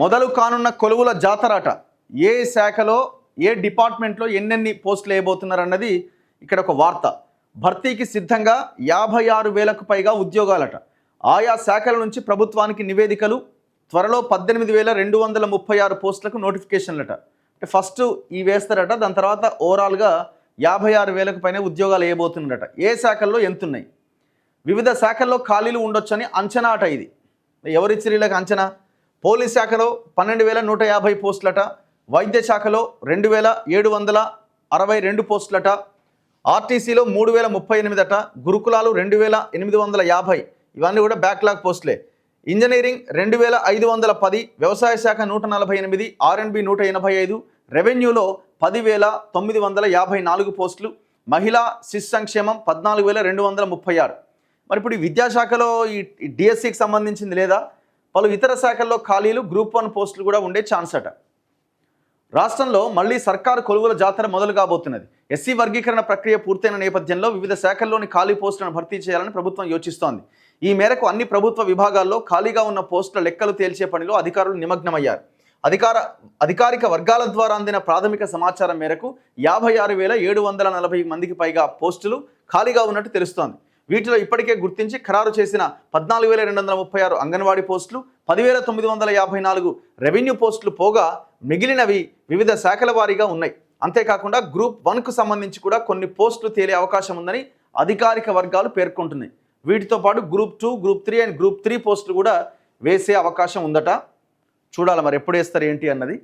మొదలు కానున్న కొలువుల జాతరాట. ఏ శాఖలో ఏ డిపార్ట్మెంట్లో ఎన్నెన్ని పోస్టులు వేయబోతున్నారు అన్నది ఇక్కడ ఒక వార్త. భర్తీకి సిద్ధంగా 56,000కు పైగా ఉద్యోగాలట. ఆయా శాఖల నుంచి ప్రభుత్వానికి నివేదికలు. త్వరలో 18,236 పోస్టులకు నోటిఫికేషన్లట. అంటే ఫస్ట్ ఈ వేస్తారట, దాని తర్వాత ఓవరాల్గా 56,000కు పైన ఉద్యోగాలు వేయబోతున్నారట. ఏ శాఖల్లో ఎంతున్నాయి, వివిధ శాఖల్లో ఖాళీలు ఉండొచ్చని అంచనా అట. ఇది ఎవరిచ్చారు వీళ్ళకి అంచనా? పోలీస్ శాఖలో 12,150 పోస్టులట, వైద్య శాఖలో 2,762 పోస్టులట, ఆర్టీసీలో 3,038 అట, గురుకులాలు 2,850, ఇవన్నీ కూడా బ్యాక్లాగ్ పోస్టులే. ఇంజనీరింగ్ 2,510, వ్యవసాయ శాఖ 148, R&B 185, రెవెన్యూలో 10,954 పోస్టులు, మహిళా శిశు సంక్షేమం 14,236. మరి ఇప్పుడు ఈ విద్యాశాఖలో ఈ డిఎస్సికి సంబంధించింది లేదా? పలు ఇతర శాఖల్లో ఖాళీలు, గ్రూప్ 1 పోస్టులు కూడా ఉండే ఛాన్స్ అట. రాష్ట్రంలో మళ్లీ సర్కారు కొలువుల జాతర మొదలు కాబోతున్నది. ఎస్సీ వర్గీకరణ ప్రక్రియ పూర్తయిన నేపథ్యంలో వివిధ శాఖల్లోని ఖాళీ పోస్టులను భర్తీ చేయాలని ప్రభుత్వం యోచిస్తోంది. ఈ మేరకు అన్ని ప్రభుత్వ విభాగాల్లో ఖాళీగా ఉన్న పోస్టుల లెక్కలు తేల్చే పనిలో అధికారులు నిమగ్నమయ్యారు. అధికారిక వర్గాల ద్వారా అందిన ప్రాథమిక సమాచారం మేరకు 56,740 మందికి పైగా పోస్టులు ఖాళీగా ఉన్నట్టు తెలుస్తోంది. వీటిలో ఇప్పటికే గుర్తించి ఖరారు చేసిన 14,236 అంగన్వాడీ పోస్టులు, 10,954 రెవెన్యూ పోస్టులు పోగా మిగిలినవి వివిధ శాఖల వారీగా ఉన్నాయి. అంతేకాకుండా గ్రూప్ 1కు సంబంధించి కూడా కొన్ని పోస్టులు తేలే అవకాశం ఉందని అధికారిక వర్గాలు పేర్కొంటున్నాయి. వీటితో పాటు గ్రూప్ 2, గ్రూప్ 3 అండ్ గ్రూప్ 3 పోస్టులు కూడా వేసే అవకాశం ఉందట. చూడాలి మరి ఎప్పుడు వేస్తారు ఏంటి అన్నది.